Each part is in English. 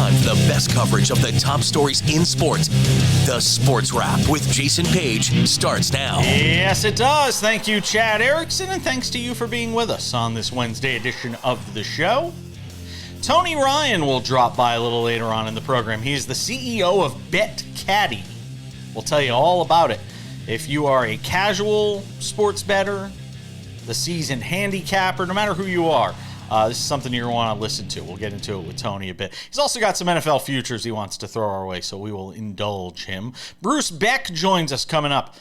time for the best coverage of the top stories in sports. The Sports Wrap with Jason Page starts now. Yes, it does. Thank you, Chad Erickson, and thanks to you for being with us on this Wednesday edition of the show. Tony Ryan will drop by a little later on in the program. He's the CEO of BetCaddy. We'll tell you all about it. If you are a casual sports bettor, the seasoned handicapper, no matter who you are, this is something you're going to want to listen to. We'll get into it with Tony a bit. He's also got some NFL futures he wants to throw our way, so we will indulge him. Bruce Beck joins us coming up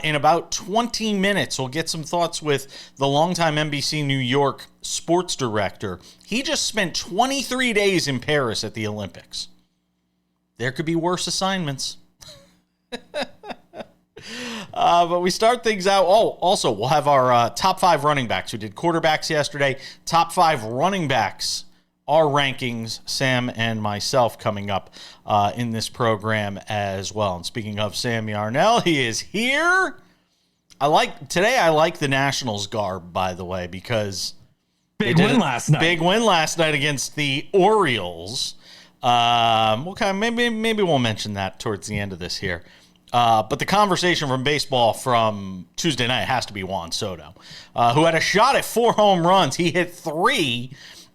in about 20 minutes. We'll get some thoughts with the longtime NBC New York sports director. He just spent 23 days in Paris at the Olympics. There could be worse assignments. But we start things out. Oh, also, we'll have our top 5 running backs. We did quarterbacks yesterday. Top 5 running backs, our rankings, Sam and myself, coming up in this program as well. And speaking of Sam Yarnell, he is here. I like the Nationals garb, by the way, because big win last night against the Orioles. Maybe we'll mention that towards the end of this here. But the conversation from baseball from Tuesday night has to be Juan Soto, who had a shot at 4 home runs. He hit 3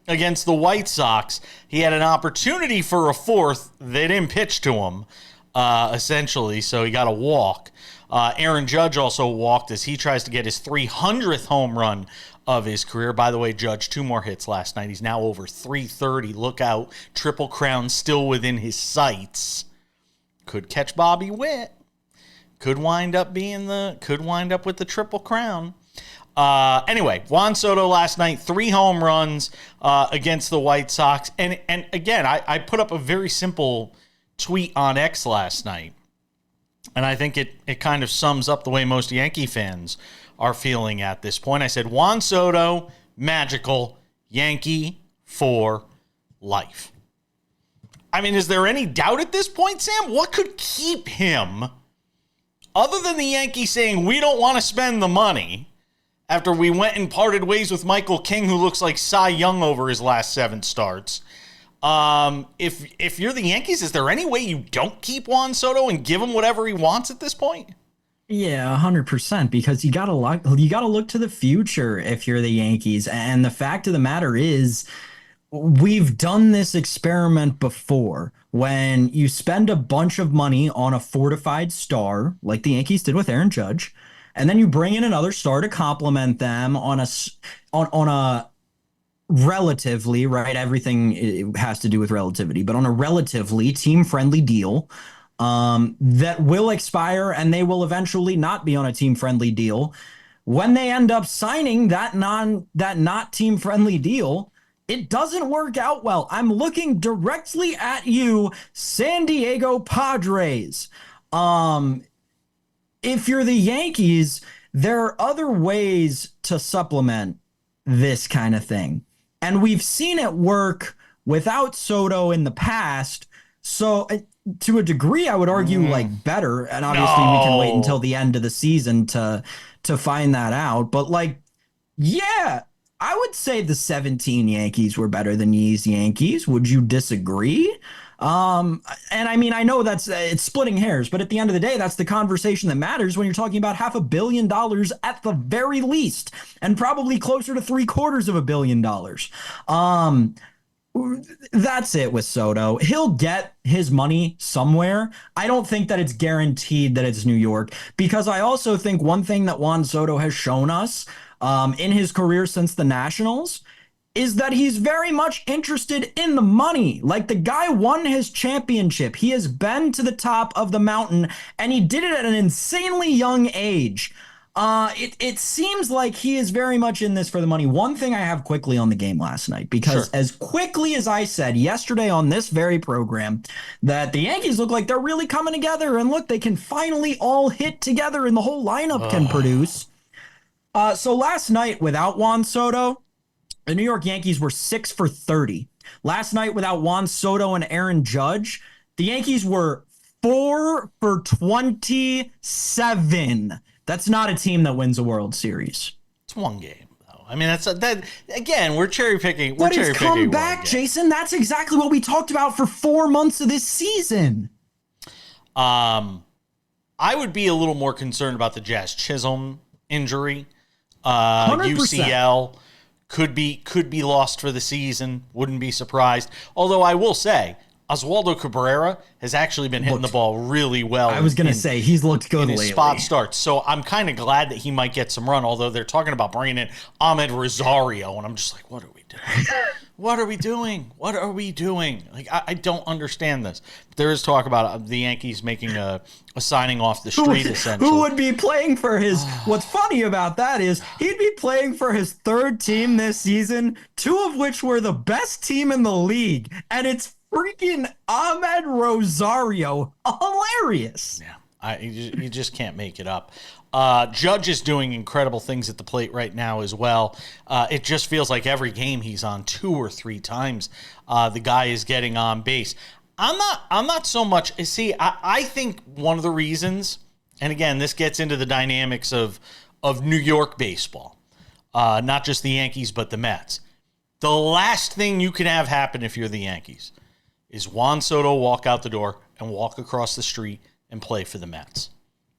against the White Sox. He had an opportunity for a 4th. They didn't pitch to him, essentially, so he got a walk. Aaron Judge also walked as he tries to get his 300th home run of his career. By the way, Judge, 2 more hits last night. He's now over 330. Look out. Triple Crown still within his sights. Could catch Bobby Witt. Could wind up with the Triple Crown. Anyway, Juan Soto last night, 3 home runs against the White Sox. And again, I put up a very simple tweet on X last night. And I think it kind of sums up the way most Yankee fans are feeling at this point. I said, Juan Soto, magical, Yankee for life. I mean, is there any doubt at this point, Sam? What could keep him, other than the Yankees saying, we don't want to spend the money, after we went and parted ways with Michael King, who looks like Cy Young over his last 7 starts. If you're the Yankees, is there any way you don't keep Juan Soto and give him whatever he wants at this point? Yeah, 100%, because you gotta look to the future if you're the Yankees. And the fact of the matter is, we've done this experiment before when you spend a bunch of money on a fortified star, like the Yankees did with Aaron Judge, and then you bring in another star to complement them on a relatively, right? Everything has to do with relativity, but on a relatively team-friendly deal that will expire, and they will eventually not be on a team-friendly deal. When they end up signing that not team-friendly deal, it doesn't work out well. I'm looking directly at you, San Diego Padres. If you're the Yankees, there are other ways to supplement this kind of thing. And we've seen it work without Soto in the past. So to a degree, I would argue like better. And obviously we can wait until the end of the season to find that out. But yeah, I would say the 17 Yankees were better than these Yankees. Would you disagree? And I mean, I know it's splitting hairs, but at the end of the day, that's the conversation that matters when you're talking about $500 million at the very least, and probably closer to $750 million. That's it with Soto. He'll get his money somewhere. I don't think that it's guaranteed that it's New York, because I also think one thing that Juan Soto has shown us in his career since the Nationals is that he's very much interested in the money. Like, the guy won his championship. He has been to the top of the mountain, and he did it at an insanely young age. It seems like he is very much in this for the money. One thing I have quickly on the game last night, because as quickly as I said yesterday on this very program that the Yankees look like they're really coming together, and look, they can finally all hit together and the whole lineup can produce. So last night without Juan Soto, the New York Yankees were 6 for 30. Last night without Juan Soto and Aaron Judge, the Yankees were 4 for 27. That's not a team that wins a World Series. It's one game, though. I mean, that again, we're cherry picking. But he's come back, Jason. That's exactly what we talked about for 4 months of this season. I would be a little more concerned about the Jazz Chisholm injury. 100%. UCL could be lost for the season. Wouldn't be surprised. Although I will say, Oswaldo Cabrera has actually been hitting the ball really well. I was going to say, he's looked good lately. Spot starts. So I'm kind of glad that he might get some run, although they're talking about bringing in Ahmed Rosario, and I'm just like, what are we doing? What are we doing? What are we doing? Like, I don't understand this. There is talk about the Yankees making a signing off the street, essentially. Who would be playing for his... What's funny about that is he'd be playing for his third team this season, 2 of which were the best team in the league, and it's freaking Ahmed Rosario. Hilarious. Yeah, you just can't make it up. Judge is doing incredible things at the plate right now as well. It just feels like every game he's on 2 or 3 times, the guy is getting on base. I'm not so much. See, I think one of the reasons, and again, this gets into the dynamics of New York baseball, not just the Yankees but the Mets. The last thing you can have happen if you're the Yankees is Juan Soto walk out the door and walk across the street and play for the Mets.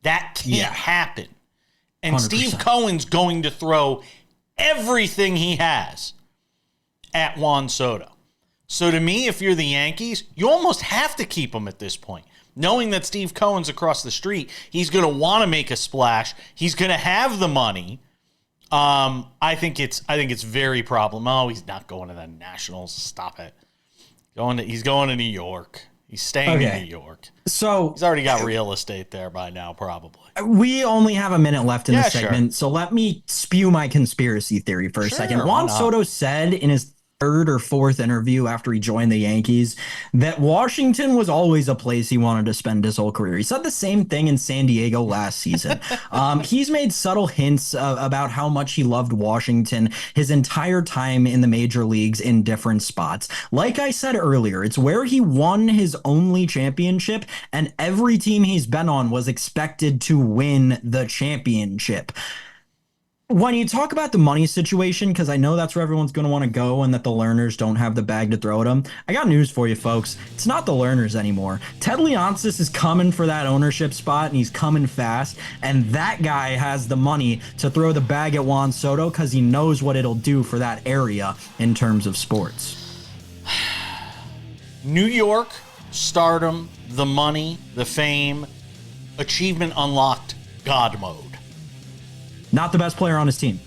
That can't happen. And 100%. Steve Cohen's going to throw everything he has at Juan Soto. So to me, if you're the Yankees, you almost have to keep him at this point. Knowing that Steve Cohen's across the street, he's going to want to make a splash. He's going to have the money. I think it's very problematic. Oh, he's not going to the Nationals. Stop it. He's going to New York. He's staying in New York. So he's already got real estate there by now, probably. We only have a minute left in this segment, so let me spew my conspiracy theory for a second. Juan Soto said in his 3rd or 4th interview after he joined the Yankees that Washington was always a place he wanted to spend his whole career. He said the same thing in San Diego last season. He's made subtle hints about how much he loved Washington his entire time in the major leagues in different spots. Like I said earlier, it's where he won his only championship, and every team he's been on was expected to win the championship. When you talk about the money situation, because I know that's where everyone's going to want to go and that the Lerners don't have the bag to throw at them, I got news for you, folks. It's not the Lerners anymore. Ted Leonsis is coming for that ownership spot, and he's coming fast, and that guy has the money to throw the bag at Juan Soto because he knows what it'll do for that area in terms of sports. New York, stardom, the money, the fame, achievement unlocked, God mode. Not the best player on his team.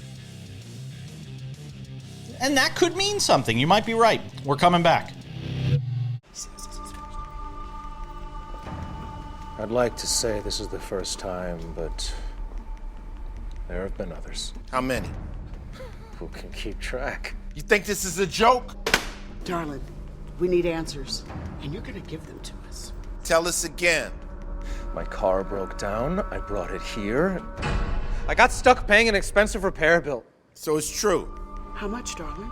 And that could mean something. You might be right. We're coming back. I'd like to say this is the first time, but there have been others. How many? Who can keep track? You think this is a joke? Darling, we need answers, and you're gonna give them to us. Tell us again. My car broke down. I brought it here. I got stuck paying an expensive repair bill. So it's true. How much, darling?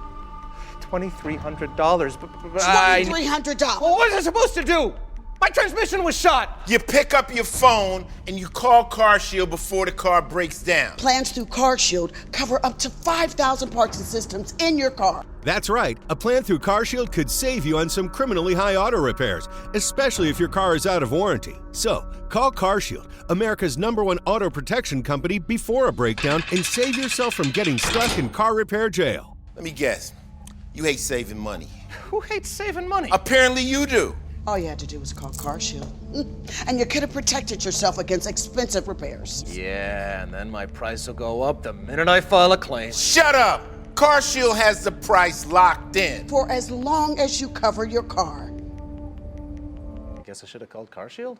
$2,300. But $2,300. What was I supposed to do? My transmission was shot. You pick up your phone and you call CarShield before the car breaks down. Plans through CarShield cover up to 5,000 parts and systems in your car. That's right. A plan through CarShield could save you on some criminally high auto repairs, especially if your car is out of warranty. So, call CarShield, America's #1 auto protection company, before a breakdown and save yourself from getting stuck in car repair jail. Let me guess. You hate saving money. Who hates saving money? Apparently you do. All you had to do was call CarShield. And you could have protected yourself against expensive repairs. Yeah, and then my price will go up the minute I file a claim. Shut up! CarShield has the price locked in. For as long as you cover your car. I guess I should have called CarShield?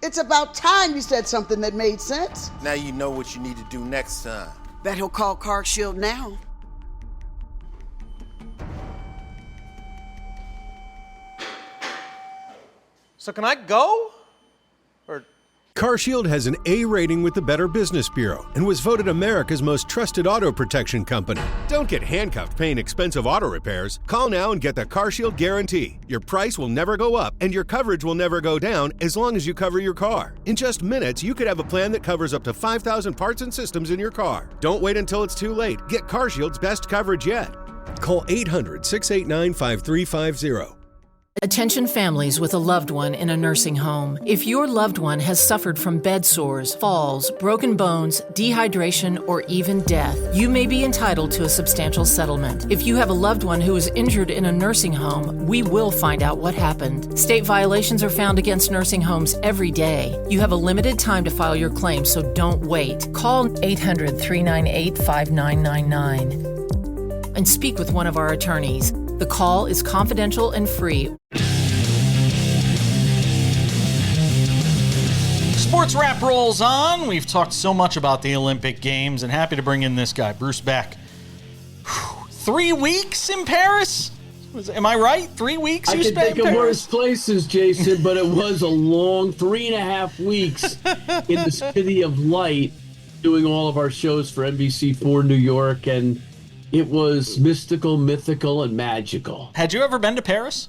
It's about time you said something that made sense. Now you know what you need to do next time. Bet he'll call CarShield now. So can I go? Or CarShield has an A rating with the Better Business Bureau and was voted America's most trusted auto protection company. Don't get handcuffed paying expensive auto repairs. Call now and get the CarShield guarantee. Your price will never go up and your coverage will never go down as long as you cover your car. In just minutes, you could have a plan that covers up to 5,000 parts and systems in your car. Don't wait until it's too late. Get CarShield's best coverage yet. Call 800-689-5350. Attention families with a loved one in a nursing home. If your loved one has suffered from bed sores, falls, broken bones, dehydration, or even death, you may be entitled to a substantial settlement. If you have a loved one who is injured in a nursing home, we will find out what happened. State violations are found against nursing homes every day. You have a limited time to file your claim, so don't wait. Call 800-398-5999 and speak with one of our attorneys. The call is confidential and free. Sports Wrap rolls on. We've talked so much about the Olympic Games, and happy to bring in this guy, Bruce Beck. 3 weeks in Paris? Am I right? 3 weeks you spent in Paris? I can think of worse places, Jason, but it was a long 3.5 weeks in the City of Light doing all of our shows for NBC4 New York, and it was mystical, mythical, and magical. Had you ever been to Paris?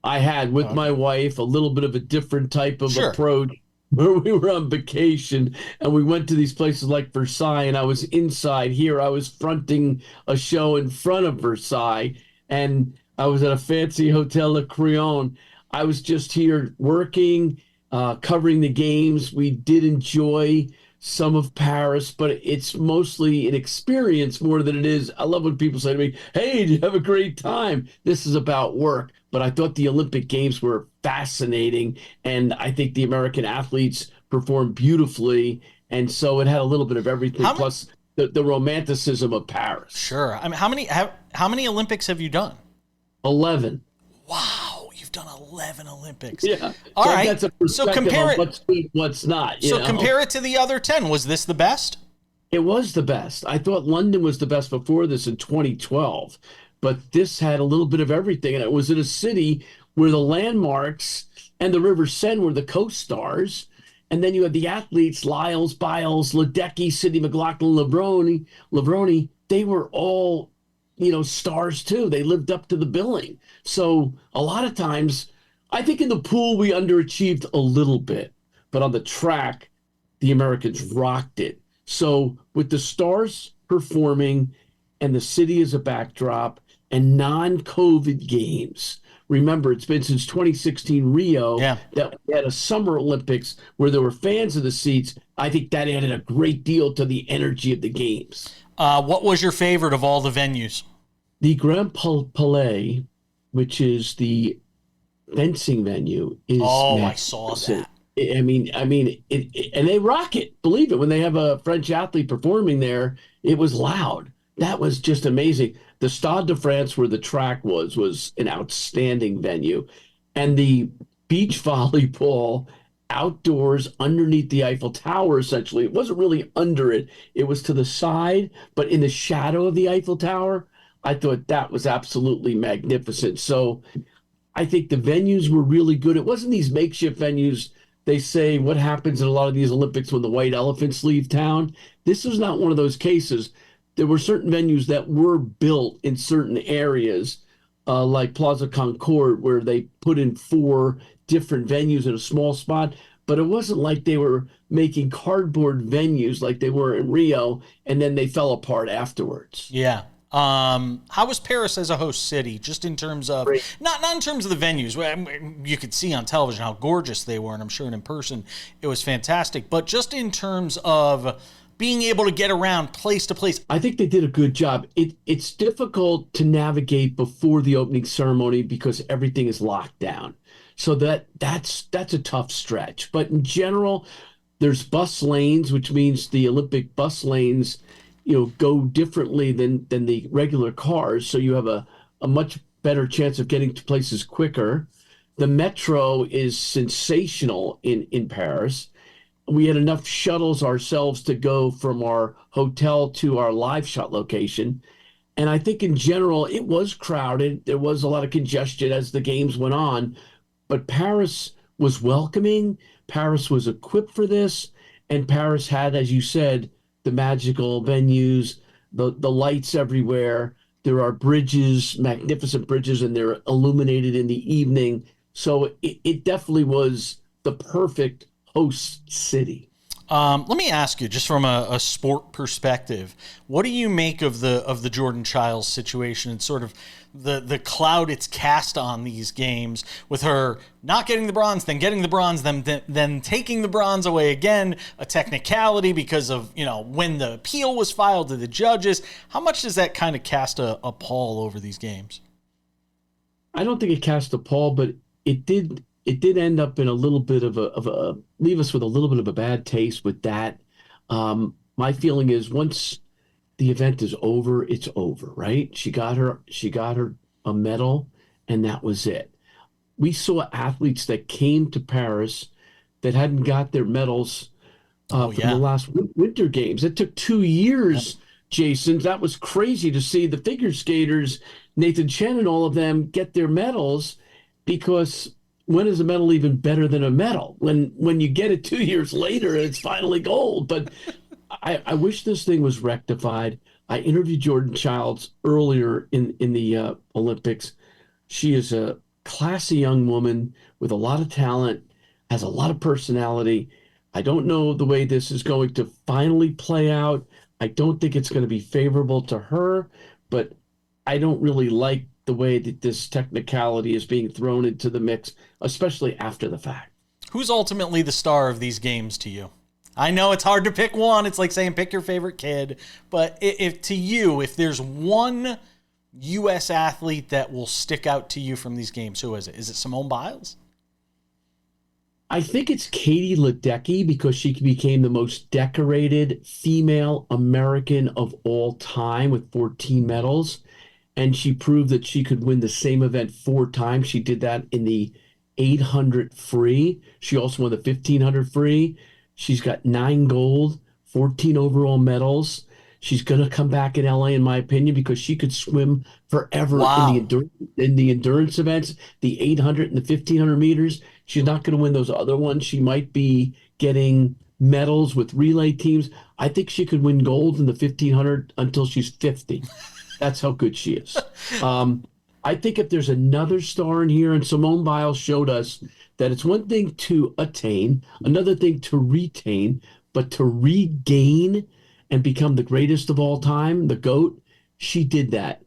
I had, with my wife, a little bit of a different type of approach, where we were on vacation, and we went to these places like Versailles, and I was inside. Here I was fronting a show in front of Versailles, and I was at a fancy Hotel Le Crillon. I was just here working, covering the games. We did enjoy some of Paris, but it's mostly an experience more than it is. I love when people say to me, hey, did you have a great time? This is about work. But I thought the Olympic Games were fascinating, and I think the American athletes performed beautifully, and so it had a little bit of everything, plus the romanticism of Paris. Sure. I mean, how many Olympics have you done? 11. Wow, you've done 11 Olympics. Yeah. All right. That's a perspective so compare on what's good, what's not. So compare it to the other 10. Was this the best? It was the best. I thought London was the best before this in 2012, but this had a little bit of everything, and it was in a city where the landmarks and the River Seine were the co-stars, and then you had the athletes, Lyles, Biles, Ledecky, Sidney McLaughlin, Levrone. They were all, stars too. They lived up to the billing. So a lot of times, I think in the pool we underachieved a little bit, but on the track, the Americans rocked it. So with the stars performing and the city as a backdrop and non-COVID games, remember, it's been since 2016 Rio that we had a Summer Olympics where there were fans in the seats. I think that added a great deal to the energy of the games. What was your favorite of all the venues? The Grand Palais, which is the fencing venue, is I saw that. I mean, and they rock it. Believe it. When they have a French athlete performing there, it was loud. That was just amazing. The Stade de France, where the track was an outstanding venue. And the beach volleyball outdoors underneath the Eiffel Tower, essentially. It wasn't really under it. It was to the side, but in the shadow of the Eiffel Tower. I thought that was absolutely magnificent. So I think the venues were really good. It wasn't these makeshift venues. They say what happens in a lot of these Olympics when the white elephants leave town. This was not one of those cases. There were certain venues that were built in certain areas, like Plaza Concord, where they put in 4 different venues in a small spot. But it wasn't like they were making cardboard venues like they were in Rio, and then they fell apart afterwards. Yeah. How was Paris as a host city, just in terms of, not in terms of the venues? You could see on television how gorgeous they were, and I'm sure in person it was fantastic. But just in terms of being able to get around place to place. I think they did a good job. It's difficult to navigate before the opening ceremony because everything is locked down. So that's a tough stretch. But in general, there's bus lanes, which means the Olympic bus lanes go differently than the regular cars. So you have a much better chance of getting to places quicker. The metro is sensational in Paris. We had enough shuttles ourselves to go from our hotel to our live shot location. And I think in general, it was crowded. There was a lot of congestion as the games went on. But Paris was welcoming. Paris was equipped for this, and Paris had, as you said, the magical venues, the lights everywhere. There are bridges, magnificent bridges, and they're illuminated in the evening. So it definitely was the perfect host city. Let me ask you, just from a sport perspective, what do you make of the Jordan Chiles situation and sort of the cloud it's cast on these games, with her not getting the bronze, then getting the bronze, then taking the bronze away again, a technicality because of, when the appeal was filed to the judges? How much does that kind of cast a pall over these games? I don't think it cast a pall, but it did end up in a little bit of a leave us with a little bit of a bad taste with that. My feeling is, once the event is over, it's over, right? She got her a medal, and that was it. We saw athletes that came to Paris that hadn't got their medals from the last winter games. It took 2 years, Jason. That was crazy to see the figure skaters, Nathan Chen and all of them, get their medals, because when is a medal even better than a medal? When you get it 2 years later and it's finally gold. But I wish this thing was rectified. I interviewed Jordan Chiles earlier in the Olympics. She is a classy young woman with a lot of talent, has a lot of personality. I don't know the way this is going to finally play out. I don't think it's going to be favorable to her, but I don't really like the way that this technicality is being thrown into the mix, especially after the fact. Who's ultimately the star of these games to you? I know it's hard to pick one. It's like saying pick your favorite kid. But if there's one U.S. athlete that will stick out to you from these games, who is it? Is it Simone Biles? I think it's Katie Ledecky, because she became the most decorated female American of all time with 14 medals. And she proved that she could win the same event 4 times. She did that in the 800 free. She also won the 1500 free. She's got 9 gold, 14 overall medals. She's going to come back in LA, in my opinion, because she could swim forever in the endurance events, the 800 and the 1500 meters. She's not going to win those other ones. She might be getting medals with relay teams. I think she could win gold in the 1500 until she's 50. That's how good she is. I think if there's another star in here, and Simone Biles showed us that it's one thing to attain, another thing to retain, but to regain and become the greatest of all time, the GOAT, she did that.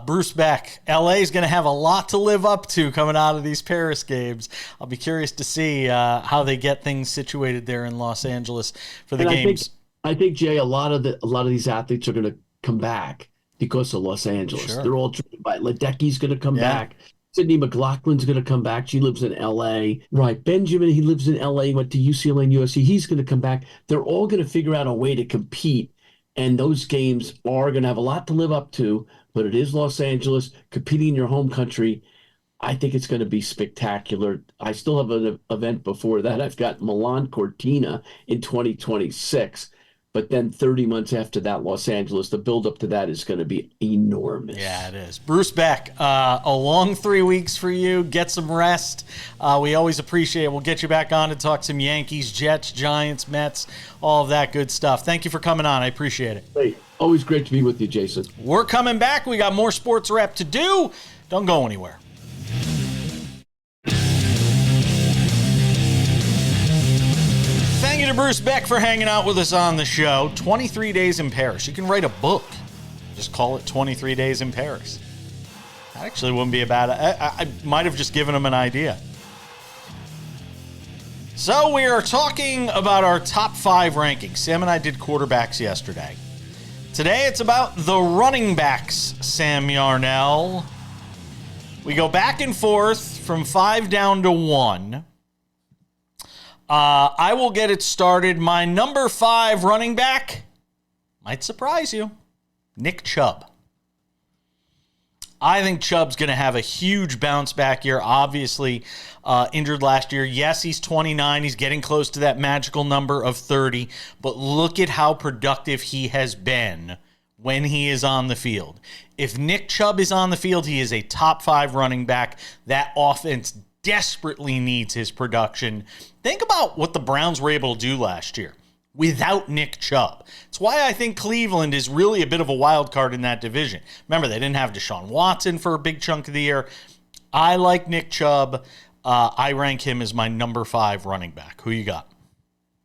Bruce Beck, LA is going to have a lot to live up to coming out of these Paris games. I'll be curious to see how they get things situated there in Los Angeles for the games. I think, Jay, a lot of these athletes are going to come back because of Los Angeles. Sure. They're all driven by Ledecky's going to come back. Sydney McLaughlin's going to come back. She lives in L.A. Right. Benjamin, he lives in L.A., went to UCLA and USC. He's going to come back. They're all going to figure out a way to compete, and those games are going to have a lot to live up to, but it is Los Angeles, competing in your home country. I think it's going to be spectacular. I still have an event before that. I've got Milan Cortina in 2026. But then 30 months after that, Los Angeles, the buildup to that is going to be enormous. Yeah, it is. Bruce Beck, a long 3 weeks for you. Get some rest. We always appreciate it. We'll get you back on to talk some Yankees, Jets, Giants, Mets, all of that good stuff. Thank you for coming on. I appreciate it. Hey, always great to be with you, Jason. We're coming back. We got more sports wrap to do. Don't go anywhere. Thank you to Bruce Beck for hanging out with us on the show. 23 Days in Paris. You can write a book. Just call it 23 Days in Paris. That actually wouldn't be a bad... I might have just given him an idea. So we are talking about our top 5 rankings. Sam and I did quarterbacks yesterday. Today it's about the running backs, Sam Yarnell. We go back and forth from 5 down to 1. I will get it started. My number 5 running back might surprise you. Nick Chubb. I think Chubb's going to have a huge bounce back year. Obviously, injured last year. Yes, he's 29. He's getting close to that magical number of 30. But look at how productive he has been when he is on the field. If Nick Chubb is on the field, he is a top 5 running back. That offense desperately needs his production. Think about what the Browns were able to do last year without Nick Chubb. It's why I think Cleveland is really a bit of a wild card in that division. Remember, they didn't have Deshaun Watson for a big chunk of the year. I like Nick Chubb. I rank him as my number 5 running back. Who you got?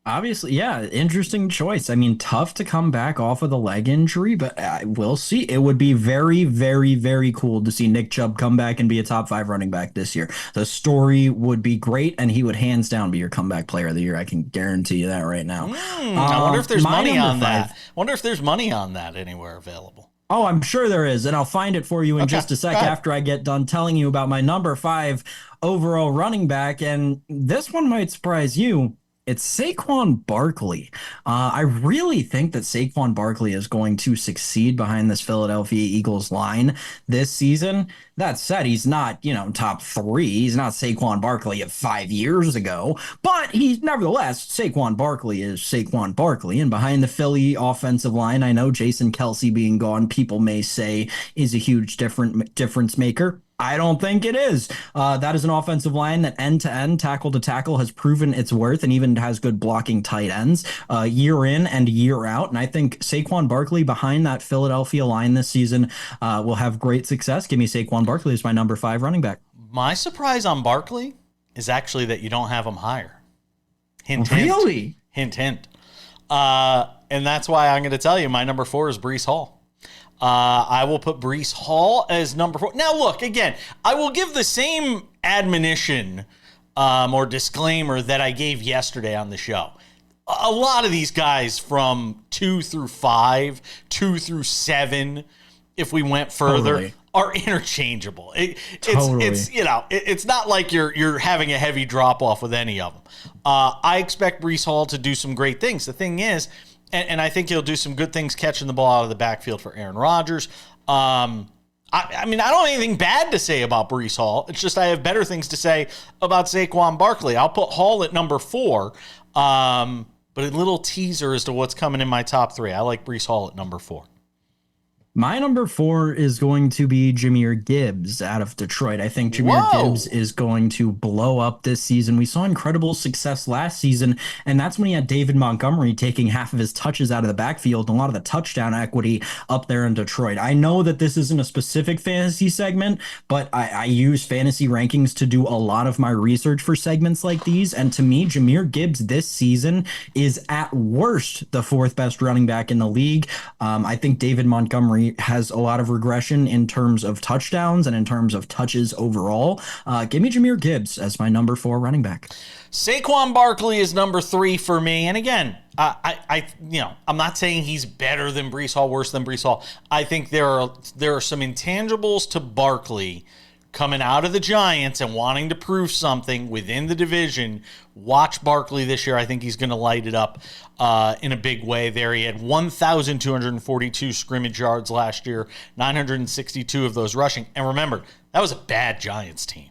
Obviously, yeah, interesting choice. I mean, tough to come back off of the leg injury, but we'll see. It would be very, very, very cool to see Nick Chubb come back and be a top 5 running back this year. The story would be great, and he would hands down be your comeback player of the year. I can guarantee you that right now. I wonder if there's money on that. I wonder if there's money on that anywhere available. Oh, I'm sure there is, and I'll find it for you in just a sec after I get done telling you about my number 5 overall running back, and this one might surprise you. It's Saquon Barkley. I really think that Saquon Barkley is going to succeed behind this Philadelphia Eagles line this season. That said, he's not, top 3. He's not Saquon Barkley of 5 years ago, but he's nevertheless, Saquon Barkley is Saquon Barkley. And behind the Philly offensive line, I know Jason Kelce being gone, people may say is a huge difference maker. I don't think it is. That is an offensive line that end-to-end, tackle-to-tackle, has proven its worth and even has good blocking tight ends year in and year out. And I think Saquon Barkley behind that Philadelphia line this season will have great success. Give me Saquon Barkley as my number 5 running back. My surprise on Barkley is actually that you don't have him higher. Hint, really? Hint, hint. And that's why I'm going to tell you my number 4 is Breece Hall. I will put Breece Hall as number 4. Now, look, again, I will give the same admonition or disclaimer that I gave yesterday on the show. A lot of these guys from 2 through 5, 2 through 7, if we went further, are interchangeable. It's not like you're having a heavy drop off with any of them. I expect Breece Hall to do some great things. The thing is, and I think he'll do some good things catching the ball out of the backfield for Aaron Rodgers. I mean, I don't have anything bad to say about Breece Hall. It's just I have better things to say about Saquon Barkley. I'll put Hall at number 4, but a little teaser as to what's coming in my top 3. I like Breece Hall at number 4. My number 4 is going to be Jahmyr Gibbs out of Detroit. I think Jahmyr Gibbs is going to blow up this season. We saw incredible success last season, and that's when he had David Montgomery taking half of his touches out of the backfield and a lot of the touchdown equity up there in Detroit. I know that this isn't a specific fantasy segment, but I use fantasy rankings to do a lot of my research for segments like these, and to me, Jahmyr Gibbs this season is at worst the 4th best running back in the league. I think David Montgomery has a lot of regression in terms of touchdowns and in terms of touches overall. Give me Jahmyr Gibbs as my number 4 running back. Saquon Barkley is number 3 for me. And again, I'm not saying he's better than Breece Hall, worse than Breece Hall. I think there are some intangibles to Barkley coming out of the Giants and wanting to prove something within the division. Watch Barkley this year. I think he's going to light it up in a big way there. He had 1,242 scrimmage yards last year, 962 of those rushing. And remember, that was a bad Giants team.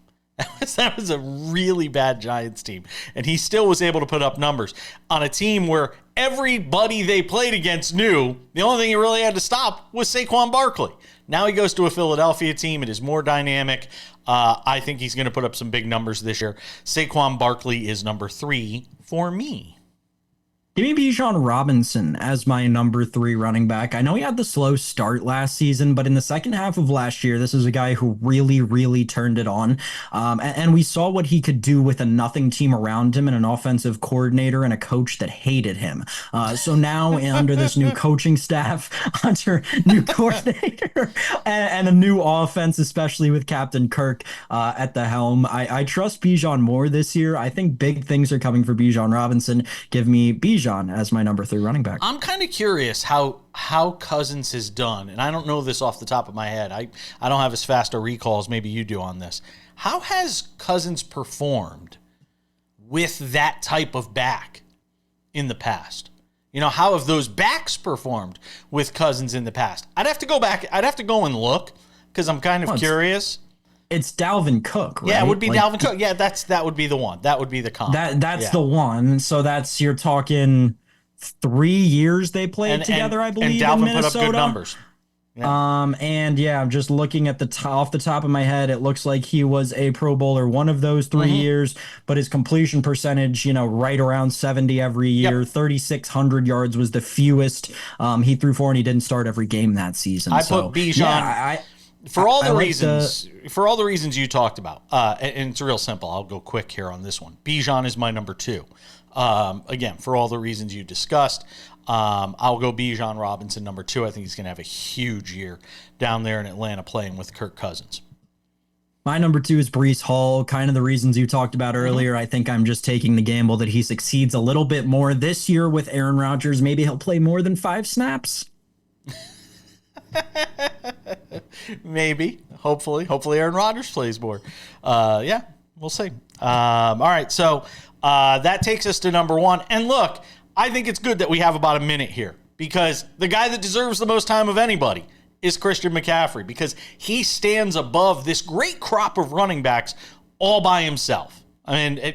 That was a really bad Giants team. And he still was able to put up numbers on a team where everybody they played against knew the only thing he really had to stop was Saquon Barkley. Now he goes to a Philadelphia team. It is more dynamic. I think he's going to put up some big numbers this year. Saquon Barkley is number 3 for me. Give me Bijan Robinson as my number 3 running back. I know he had the slow start last season, but in the second half of last year, this is a guy who really, really turned it on. And we saw what he could do with a nothing team around him and an offensive coordinator and a coach that hated him. So now under this new coaching staff, under new coordinator and a new offense, especially with Captain Kirk at the helm, I trust Bijan more this year. I think big things are coming for Bijan Robinson. Give me Bijan as my number 3 running back. I'm kind of curious how Cousins has done, and I don't know this off the top of my head. I don't have as fast a recall as maybe you do on this. How has Cousins performed with that type of back in the past? How have those backs performed with Cousins in the past? I'd have to go back. I'd have to go and look because I'm kind of curious. It's Dalvin Cook, right? Yeah, it would be Dalvin Cook. Yeah, that would be the one. That would be the comp. That's the one. So you're talking 3 years they played together, I believe, and Dalvin in Minnesota. put up good numbers. And yeah, I'm just looking at off the top of my head. It looks like he was a Pro Bowler one of those 3 years, but his completion percentage, right around 70 every year. 3,600 yards was the fewest he threw for, and he didn't start every game that season. I put Bijan for all the reasons you talked about. And it's real simple. I'll go quick here on this one. Bijan is my number 2. Again, for all the reasons you discussed. I'll go Bijan Robinson number 2. I think he's going to have a huge year down there in Atlanta playing with Kirk Cousins. My number 2 is Breece Hall. Kind of the reasons you talked about earlier. I think I'm just taking the gamble that he succeeds a little bit more this year with Aaron Rodgers. Maybe he'll play more than 5 snaps. Maybe. Hopefully Aaron Rodgers plays more. Yeah, we'll see. All right, so that takes us to number 1. And look, I think it's good that we have about a minute here because the guy that deserves the most time of anybody is Christian McCaffrey because he stands above this great crop of running backs all by himself. I mean,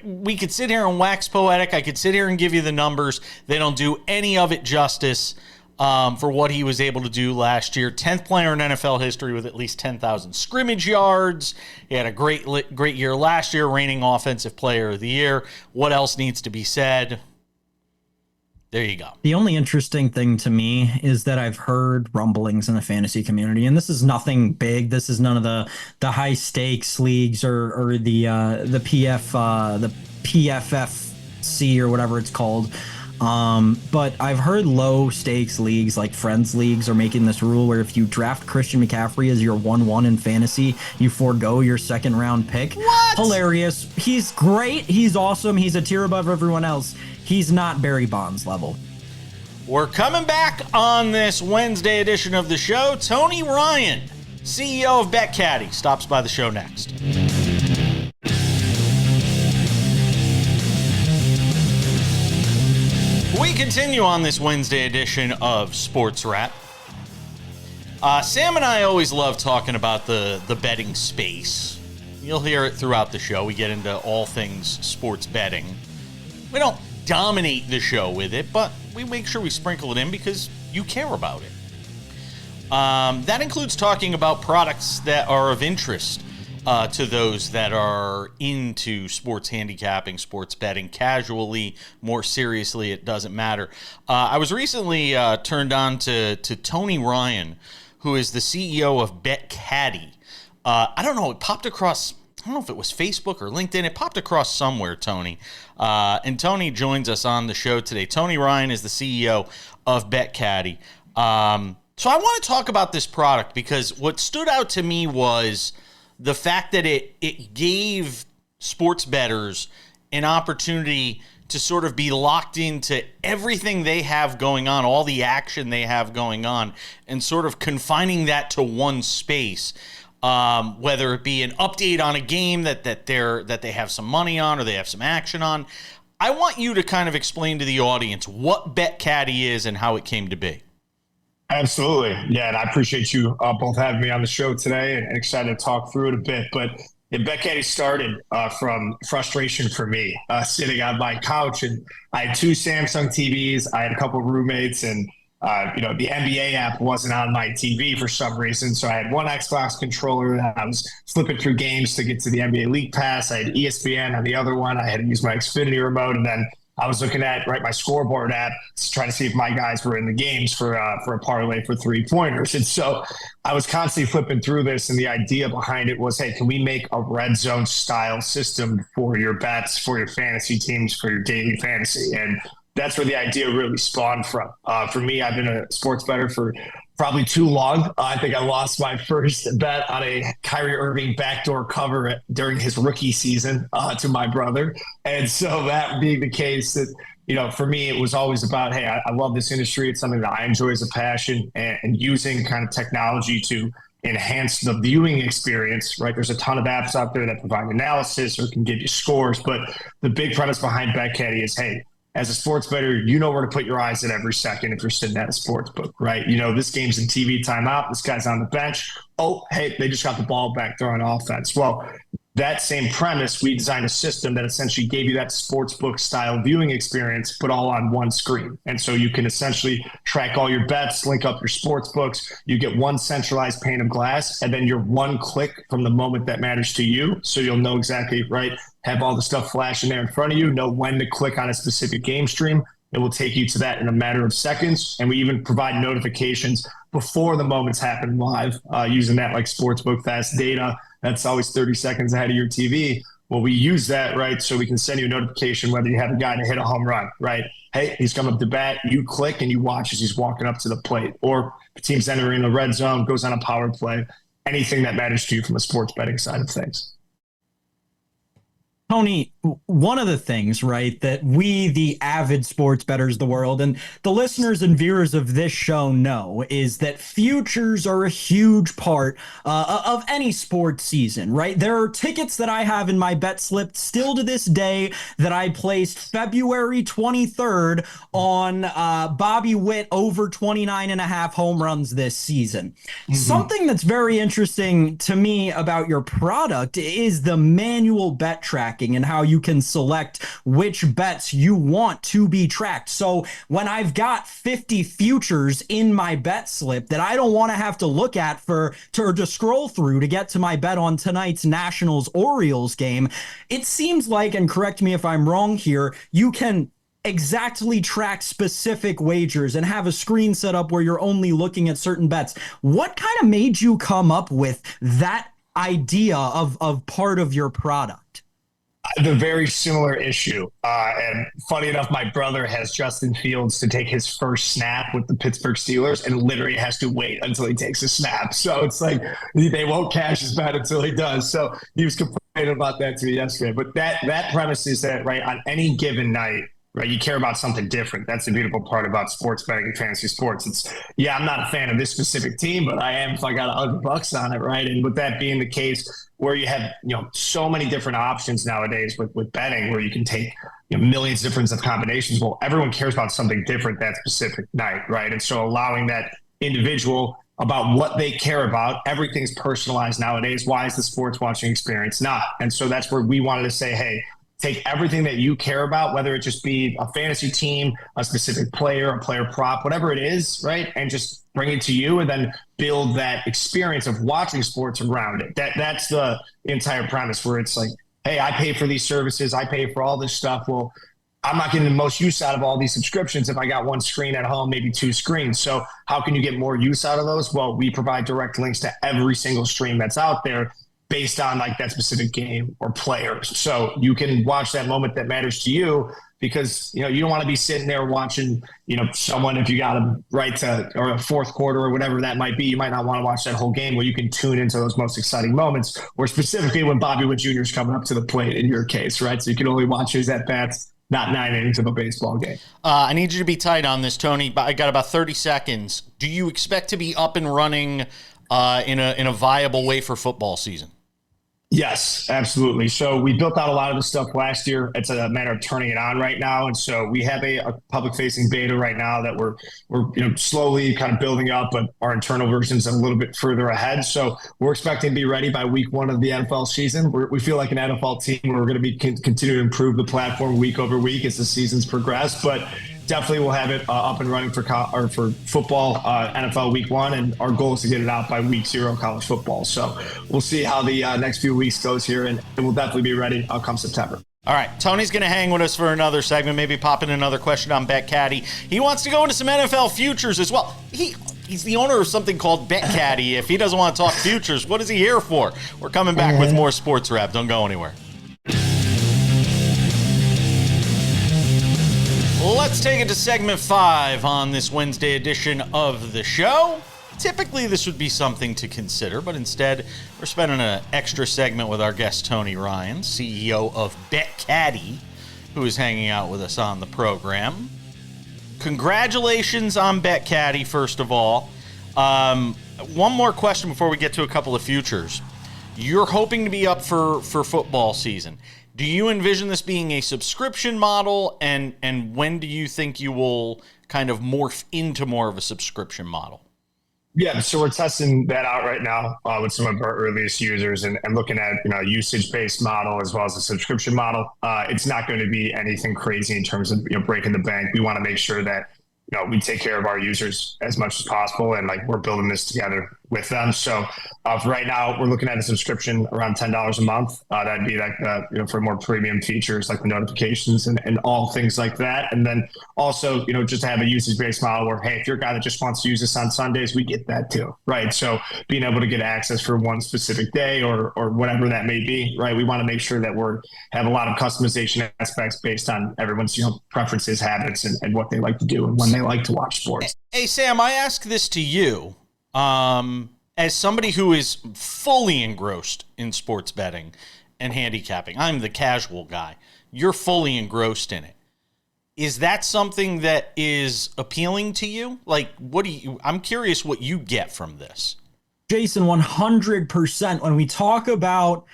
we could sit here and wax poetic. I could sit here and give you the numbers. They don't do any of it justice for what he was able to do last year. 10th player in NFL history with at least 10,000 scrimmage yards. He had a great year last year, reigning Offensive Player of the Year. What else needs to be said? There you go. The only interesting thing to me is that I've heard rumblings in the fantasy community, and this is nothing big. This is none of the high stakes leagues or the PFFC or whatever it's called. But I've heard low stakes leagues like friends leagues are making this rule where if you draft Christian McCaffrey as your 1-1 in fantasy, you forego your 2nd round pick. What? Hilarious. He's great. He's awesome. He's a tier above everyone else. He's not Barry Bonds level. We're coming back on this Wednesday edition of the show. Tony Ryan, CEO of BetCaddy, stops by the show next. We continue on this Wednesday edition of Sports Wrap. Sam and I always love talking about the betting space. You'll hear it throughout the show. We get into all things sports betting. We don't dominate the show with it, but we make sure we sprinkle it in because you care about it. That includes talking about products that are of interest to those that are into sports handicapping, sports betting, casually, more seriously, it doesn't matter. I was recently turned on to Tony Ryan, who is the CEO of BetCaddy. I don't know, it popped across, I don't know if it was Facebook or LinkedIn. It popped across somewhere, Tony. And Tony joins us on the show today. Tony Ryan is the CEO of BetCaddy. So I want to talk about this product because what stood out to me was the fact that it gave sports bettors an opportunity to sort of be locked into everything they have going on, all the action they have going on, and sort of confining that to one space. Whether it be an update on a game that they have some money on or they have some action on. I want you to kind of explain to the audience what BetCaddy is and how it came to be. Absolutely. Yeah, and I appreciate you both having me on the show today and excited to talk through it a bit. But BetCaddy started from frustration for me, sitting on my couch, and I had 2 Samsung TVs. I had a couple of roommates, and the NBA app wasn't on my TV for some reason. So I had one Xbox controller that I was flipping through games to get to the NBA League Pass. I had ESPN on the other one. I had to use my Xfinity remote. And then I was looking at my scoreboard app to try to see if my guys were in the games for a parlay for 3-pointers. And so I was constantly flipping through this. And the idea behind it was, hey, can we make a red zone style system for your bets, for your fantasy teams, for your daily fantasy? And that's where the idea really spawned from. For me, I've been a sports bettor for probably too long. I think I lost my first bet on a Kyrie Irving backdoor cover during his rookie season to my brother. And so that being the case, that for me, it was always about, hey, I love this industry. It's something that I enjoy as a passion, and using kind of technology to enhance the viewing experience, right? There's a ton of apps out there that provide analysis or can give you scores. But the big premise behind BetCaddy is, hey, as a sports bettor, you know where to put your eyes at every second if you're sitting at a sports book, right? This game's in TV timeout. This guy's on the bench. Oh, hey, they just got the ball back. They're on offense. Well, that same premise, we designed a system that essentially gave you that sportsbook style viewing experience, but all on one screen. And so you can essentially track all your bets, link up your sports books. You get one centralized pane of glass, and then you're one click from the moment that matters to you. So you'll know exactly, right, have all the stuff flashing there in front of you, know when to click on a specific game stream. It will take you to that in a matter of seconds. And we even provide notifications before the moments happen live, using that like sportsbook fast data. That's always 30 seconds ahead of your TV. Well, we use that, right? So we can send you a notification whether you have a guy to hit a home run, right? Hey, he's coming up to bat. You click and you watch as he's walking up to the plate. Or the team's entering the red zone, goes on a power play. Anything that matters to you from a sports betting side of things. Tony, one of the things, right, that we, the avid sports bettors of the world, and the listeners and viewers of this show know is that futures are a huge part of any sports season, right? There are tickets that I have in my bet slip still to this day that I placed February 23rd on Bobby Witt over 29.5 home runs this season. Mm-hmm. Something that's very interesting to me about your product is the manual bet tracking and how you can select which bets you want to be tracked. So when I've got 50 futures in my bet slip that I don't want to have to look at to scroll through to get to my bet on tonight's Nationals-Orioles game, it seems like, and correct me if I'm wrong here, you can exactly track specific wagers and have a screen set up where you're only looking at certain bets. What kind of made you come up with that idea of part of your product? I have a very similar issue. And funny enough, my brother has Justin Fields to take his first snap with the Pittsburgh Steelers and literally has to wait until he takes a snap. So it's like they won't cash his bet until he does. So he was complaining about that to me yesterday. But that premise is that, right, on any given night, right, you care about something different. That's the beautiful part about sports betting and fantasy sports. It's, yeah, I'm not a fan of this specific team, but I am if I got $100 on it, right? And with that being the case, where you have, so many different options nowadays with betting, where you can take millions of different combinations. Well, everyone cares about something different that specific night, right? And so allowing that individual about what they care about, everything's personalized nowadays. Why is the sports watching experience not? And so that's where we wanted to say, hey, take everything that you care about, whether it just be a fantasy team, a specific player, a player prop, whatever it is, right? And just bring it to you and then build that experience of watching sports around it. That's the entire premise, where it's like, hey, I pay for these services. I pay for all this stuff. Well, I'm not getting the most use out of all these subscriptions if I got one screen at home, maybe two screens. So how can you get more use out of those? Well, we provide direct links to every single stream that's out there, based on like that specific game or players. So you can watch that moment that matters to you, because, you don't want to be sitting there watching, someone, if you got them right to, or a fourth quarter or whatever that might be, you might not want to watch that whole game. Where you can tune into those most exciting moments, or specifically when Bobby Witt Jr. is coming up to the plate in your case, right? So you can only watch his at-bats, not 9 innings of a baseball game. I need you to be tight on this, Tony. I got about 30 seconds. Do you expect to be up and running in a viable way for football season? Yes, absolutely. So we built out a lot of the stuff last year. It's a matter of turning it on right now. And so we have a public-facing beta right now that we're slowly kind of building up, but our internal version's a little bit further ahead. So we're expecting to be ready by week 1 of the NFL season. We feel like an NFL team where we're going to be continue to improve the platform week over week as the seasons progress. But definitely we'll have it up and running for football, NFL week 1, and our goal is to get it out by week 0 college football. So we'll see how the next few weeks goes here, and it will definitely be ready come September. All right, Tony's going to hang with us for another segment, maybe pop in another question on BetCaddy. He wants to go into some NFL futures as well. He's the owner of something called BetCaddy. If he doesn't want to talk futures, what is he here for? We're coming back with more Sports Wrap. Don't go anywhere. Let's take it to segment 5 on this Wednesday edition of the show. Typically, this would be something to consider, but instead, we're spending an extra segment with our guest, Tony Ryan, CEO of BetCaddy, who is hanging out with us on the program. Congratulations on BetCaddy, first of all. One more question before we get to a couple of futures. You're hoping to be up for football season. Do you envision this being a subscription model, and when do you think you will kind of morph into more of a subscription model? Yeah, so we're testing that out right now with some of our earliest users and looking at usage-based model as well as a subscription model. It's not going to be anything crazy in terms of breaking the bank. We want to make sure that we take care of our users as much as possible, and we're building this together with them. So for right now, we're looking at a subscription around $10 a month. That'd be for more premium features like the notifications and all things like that. And then also, just to have a usage-based model where, hey, if you're a guy that just wants to use this on Sundays, we get that too, right? So being able to get access for one specific day or whatever that may be, right? We want to make sure that have a lot of customization aspects based on everyone's preferences, habits, and what they like to do and when they like to watch sports. Hey, Sam, I ask this to you. As somebody who is fully engrossed in sports betting and handicapping, I'm the casual guy. You're fully engrossed in it. Is that something that is appealing to you? I'm curious what you get from this. Jason, 100%. When we talk about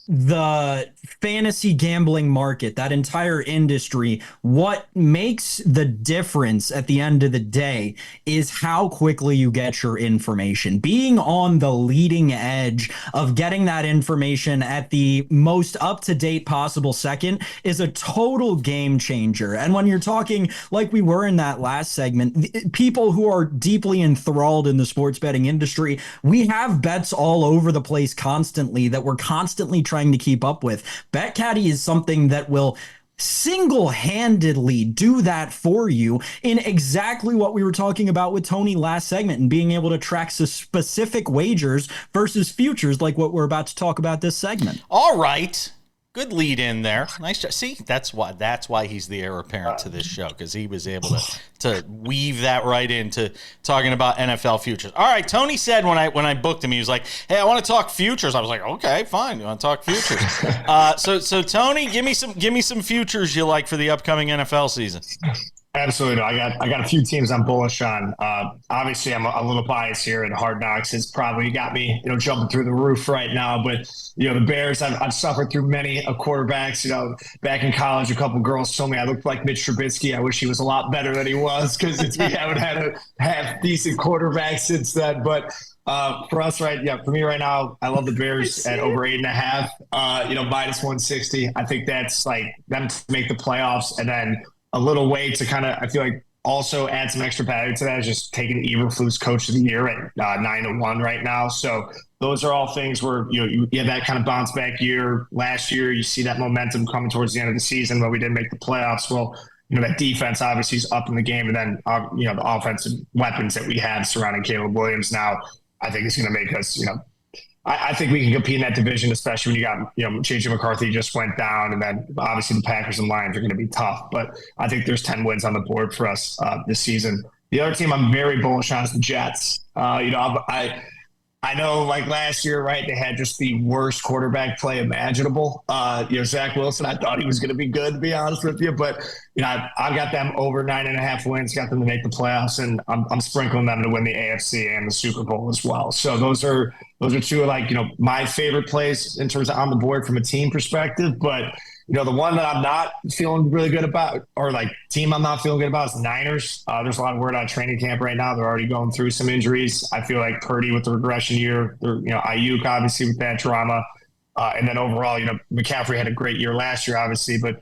the fantasy gambling market, that entire industry, what makes the difference at the end of the day is how quickly you get your information. Being on the leading edge of getting that information at the most up-to-date possible second is a total game changer. And when you're talking like we were in that last segment, people who are deeply enthralled in the sports betting industry, we have bets all over the place constantly that we're constantly trying to keep up with. BetCaddy is something that will single-handedly do that for you in exactly what we were talking about with Tony last segment and being able to track specific wagers versus futures like what we're about to talk about this segment. All right. Good lead in there. Nice job. See, that's why he's the heir apparent to this show, because he was able to weave that right into talking about NFL futures. All right, Tony said when I booked him, he was like, "Hey, I want to talk futures." I was like, "Okay, fine. You want to talk futures?" So Tony, give me some futures you like for the upcoming NFL season. Absolutely. I got a few teams I'm bullish on. Obviously, I'm a little biased here, and Hard Knocks has probably got me, jumping through the roof right now. But the Bears, I've suffered through many quarterbacks. Back in college, a couple girls told me I looked like Mitch Trubisky. I wish he was a lot better than he was, because we haven't had a half decent quarterback since then. But for us, for me right now, I love the Bears at over 8.5. Minus 160. I think that's them to make the playoffs, and then a little way to kind of, I feel like, also add some extra value to that is just taking Eberflus Coach of the Year at 9-1 right now. So those are all things where you have that kind of bounce back year. Last year, you see that momentum coming towards the end of the season, but we didn't make the playoffs. Well, that defense obviously is up in the game, and then the offensive weapons that we have surrounding Caleb Williams now, I think is going to make us I think we can compete in that division, especially when you got, J.J. McCarthy just went down, and then obviously the Packers and Lions are going to be tough. But I think there's 10 wins on the board for us this season. The other team I'm very bullish on is the Jets. I know, last year, right, they had just the worst quarterback play imaginable. Zach Wilson, I thought he was going to be good, to be honest with you. But, I've got them over 9.5 wins, got them to make the playoffs, and I'm sprinkling them to win the AFC and the Super Bowl as well. So those are two of, my favorite plays in terms of on the board from a team perspective. But, the one that I'm not feeling really good about, or team I'm not feeling good about, is the Niners. There's a lot of word on training camp right now. They're already going through some injuries. I feel like Purdy with the regression year, Ayuk obviously with that drama. And then overall, McCaffrey had a great year last year, obviously, but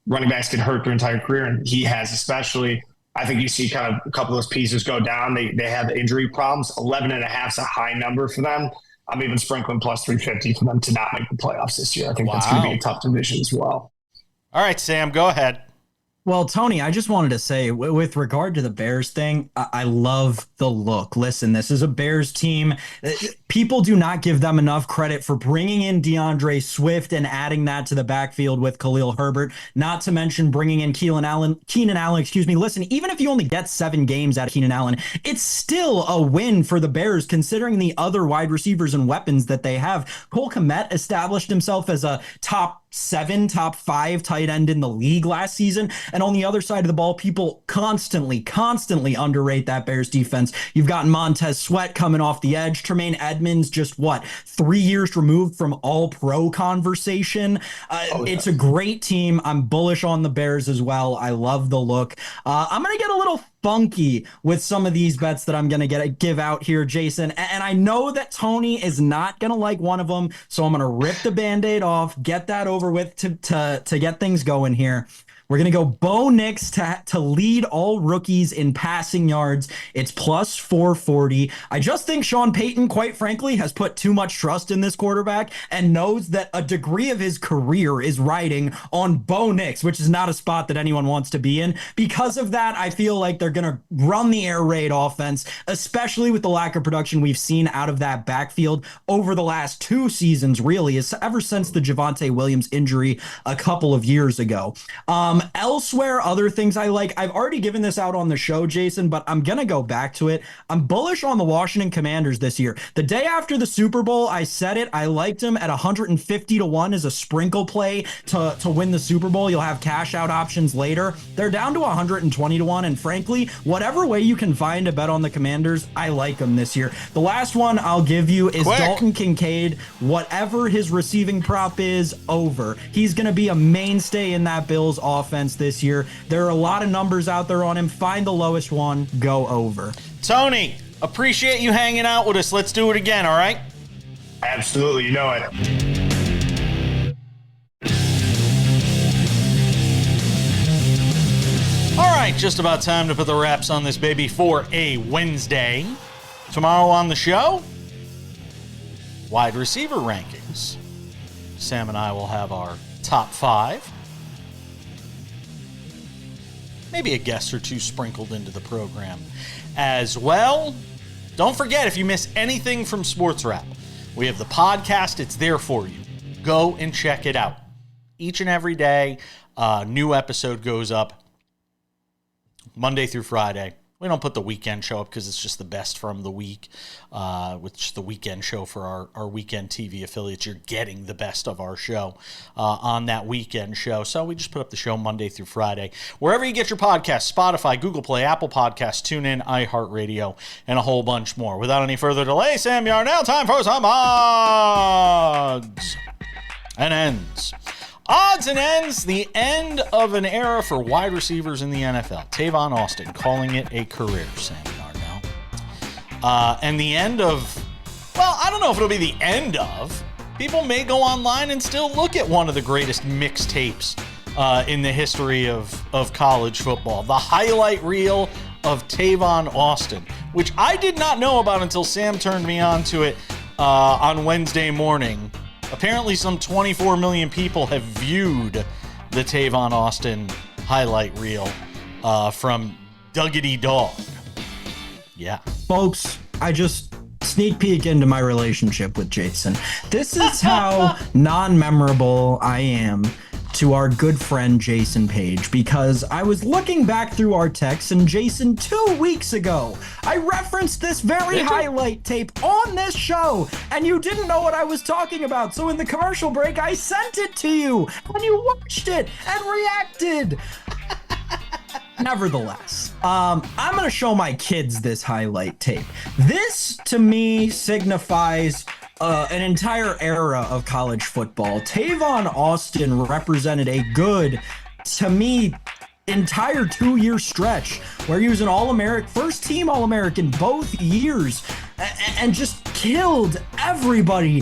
running backs get hurt their entire career, and he has especially. I think you see kind of a couple of those pieces go down. They have injury problems. 11.5 is a high number for them. I'm even sprinkling plus 350 for them to not make the playoffs this year. I think that's going to be a tough division as well. All right, Sam, go ahead. Well, Tony, I just wanted to say, with regard to the Bears thing, I love the look. Listen, this is a Bears team. People do not give them enough credit for bringing in DeAndre Swift and adding that to the backfield with Khalil Herbert, not to mention bringing in Keenan Allen. Listen, even if you only get 7 games out of Keenan Allen, it's still a win for the Bears, considering the other wide receivers and weapons that they have. Cole Kmet established himself as a top 5 tight end in the league last season. And on the other side of the ball, people constantly underrate that Bears defense. You've got Montez Sweat coming off the edge. Tremaine Edmonds, just 3 years removed from all-pro conversation. It's a great team. I'm bullish on the Bears as well. I love the look. I'm going to get a little funky with some of these bets that I'm going to give out here, Jason. And I know that Tony is not going to like one of them, so I'm going to rip the Band-Aid off, get that over with to get things going here. We're going to go Bo Nix to lead all rookies in passing yards. It's plus 440. I just think Sean Payton, quite frankly, has put too much trust in this quarterback and knows that a degree of his career is riding on Bo Nix, which is not a spot that anyone wants to be in. Because of that, I feel like they're going to run the air raid offense, especially with the lack of production we've seen out of that backfield over the last 2 seasons, really, ever since the Javonte Williams injury a couple of years ago. Elsewhere, other things I like. I've already given this out on the show, Jason, but I'm going to go back to it. I'm bullish on the Washington Commanders this year. The day after the Super Bowl, I said it. I liked them at 150-1 as a sprinkle play to win the Super Bowl. You'll have cash out options later. They're down to 120-1, and frankly, whatever way you can find a bet on the Commanders, I like them this year. The last one I'll give you is Dalton Kincaid. Whatever his receiving prop is, over. He's going to be a mainstay in that Bills offense this year. There are a lot of numbers out there on him. Find the lowest one, go over. Tony, appreciate you hanging out with us. Let's do it again, all right? Absolutely, you know it. All right, just about time to put the wraps on this baby for a Wednesday. Tomorrow on the show, wide receiver rankings. Sam and I will have our top 5. Maybe a guest or two sprinkled into the program as well. Don't forget, if you miss anything from Sports Wrap, we have the podcast. It's there for you. Go and check it out. Each and every day, a new episode goes up Monday through Friday. We don't put the weekend show up because it's just the best from the week, which the weekend show for our weekend TV affiliates. You're getting the best of our show on that weekend show. So we just put up the show Monday through Friday. Wherever you get your podcasts, Spotify, Google Play, Apple Podcasts, TuneIn, iHeartRadio, and a whole bunch more. Without any further delay, Sam Yarnell, time for some odds and ends. Odds and ends, the end of an era for wide receivers in the NFL. Tavon Austin calling it a career, Sam Yarnell. And the end of, well, I don't know if it'll be the end of. People may go online and still look at one of the greatest mixtapes in the history of college football. The highlight reel of Tavon Austin, which I did not know about until Sam turned me on to it on Wednesday morning. Apparently, some 24 million people have viewed the Tavon Austin highlight reel from Duggity Dog. Yeah. Folks, I just sneak peek into my relationship with Jason. This is how non-memorable I am to our good friend Jason Page, because I was looking back through our texts, and Jason, 2 weeks ago, I referenced this very highlight tape on this show, and you didn't know what I was talking about. So in the commercial break, I sent it to you, and you watched it and reacted. Nevertheless, I'm going to show my kids this highlight tape. This, to me, signifies an entire era of college football. Tavon Austin represented a good, to me, entire 2-year stretch where he was an All-American, first team All-American both years, and just killed everybody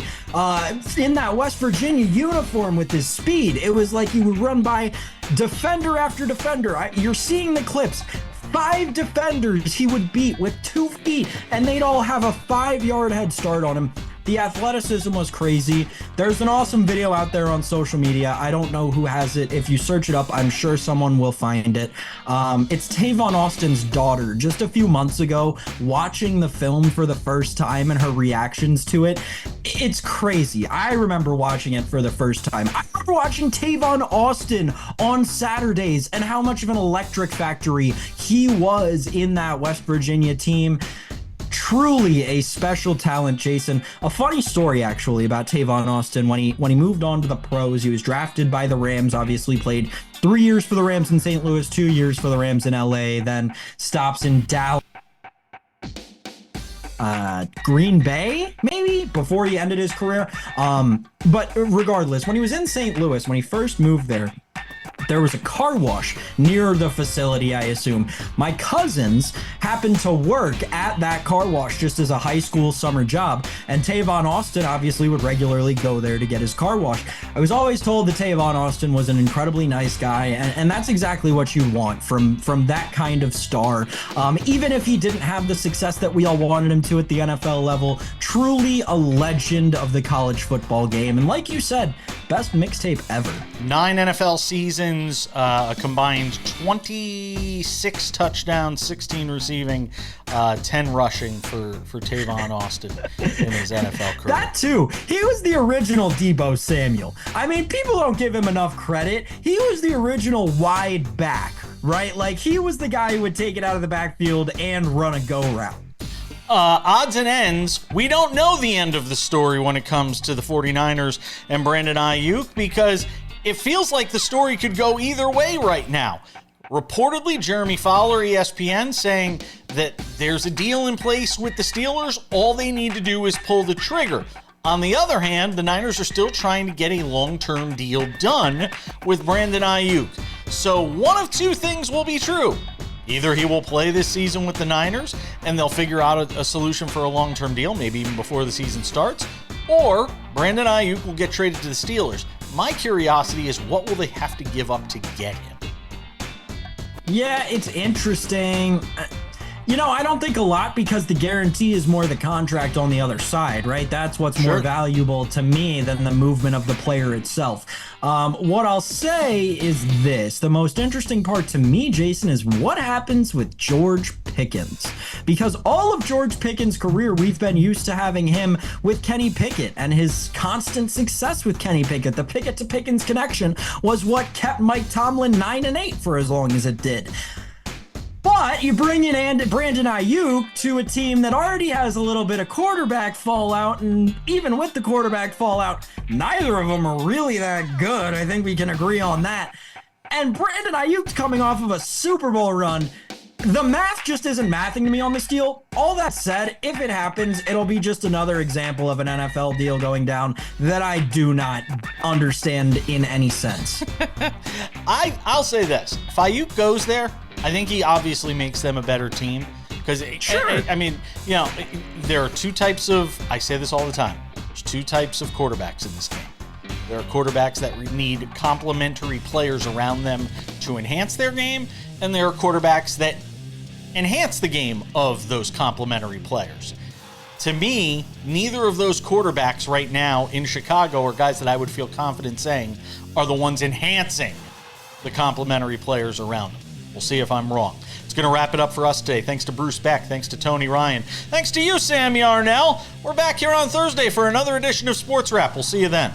in that West Virginia uniform with his speed. It was like he would run by defender after defender. You're seeing the clips. 5 defenders he would beat with 2 feet, and they'd all have a 5-yard head start on him. The athleticism was crazy. There's an awesome video out there on social media. I don't know who has it. If you search it up, I'm sure someone will find it. It's Tavon Austin's daughter, just a few months ago, watching the film for the first time and her reactions to it. It's crazy. I remember watching it for the first time. I remember watching Tavon Austin on Saturdays and how much of an electric factory he was in that West Virginia team. Truly a special talent, Jason. A funny story, actually, about Tavon Austin. When he moved on to the pros, he was drafted by the Rams, obviously played 3 years for the Rams in St. Louis, 2 years for the Rams in LA, then stops in Dallas. Green Bay, maybe, before he ended his career. But regardless, when he was in St. Louis, when he first moved there, there was a car wash near the facility, I assume. My cousins happened to work at that car wash just as a high school summer job, and Tavon Austin obviously would regularly go there to get his car washed. I was always told that Tavon Austin was an incredibly nice guy, and that's exactly what you want from that kind of star. Even if he didn't have the success that we all wanted him to at the NFL level, truly a legend of the college football game. And like you said, best mixtape ever. 9 NFL seasons, a combined 26 touchdowns, 16 receiving, 10 rushing for Tavon Austin in his NFL career. That too. He was the original Deebo Samuel. I mean, people don't give him enough credit. He was the original wide back, right? Like, he was the guy who would take it out of the backfield and run a go route. Odds and ends, we don't know the end of the story when it comes to the 49ers and Brandon Ayuk, because it feels like the story could go either way right now. Reportedly, Jeremy Fowler, ESPN, saying that there's a deal in place with the Steelers. All they need to do is pull the trigger. On the other hand, the Niners are still trying to get a long-term deal done with Brandon Ayuk. So one of two things will be true. Either he will play this season with the Niners and they'll figure out a solution for a long-term deal, maybe even before the season starts, or Brandon Ayuk will get traded to the Steelers. My curiosity is, what will they have to give up to get him? Yeah, it's interesting. I don't think a lot, because the guarantee is more the contract on the other side, right? That's what's more valuable to me than the movement of the player itself. What I'll say is this. The most interesting part to me, Jason, is what happens with George Pickens. Because all of George Pickens' career, we've been used to having him with Kenny Pickett and his constant success with Kenny Pickett. The Pickett to Pickens connection was what kept Mike Tomlin 9-8 for as long as it did. But you bring in Brandon Ayuk to a team that already has a little bit of quarterback fallout, and even with the quarterback fallout, neither of them are really that good. I think we can agree on that. And Brandon Ayuk's coming off of a Super Bowl run. The math just isn't mathing to me on this deal. All that said, if it happens, it'll be just another example of an NFL deal going down that I do not understand in any sense. I'll say this. If Ayuk goes there, I think he obviously makes them a better team. Because, I mean, there are two types of, I say this all the time, there's two types of quarterbacks in this game. There are quarterbacks that need complementary players around them to enhance their game, and there are quarterbacks that enhance the game of those complementary players. To me, neither of those quarterbacks right now in Chicago are guys that I would feel confident saying are the ones enhancing the complementary players around them. We'll see if I'm wrong. It's going to wrap it up for us today. Thanks to Bruce Beck. Thanks to Tony Ryan. Thanks to you, Sam Yarnell. We're back here on Thursday for another edition of Sports Wrap. We'll see you then.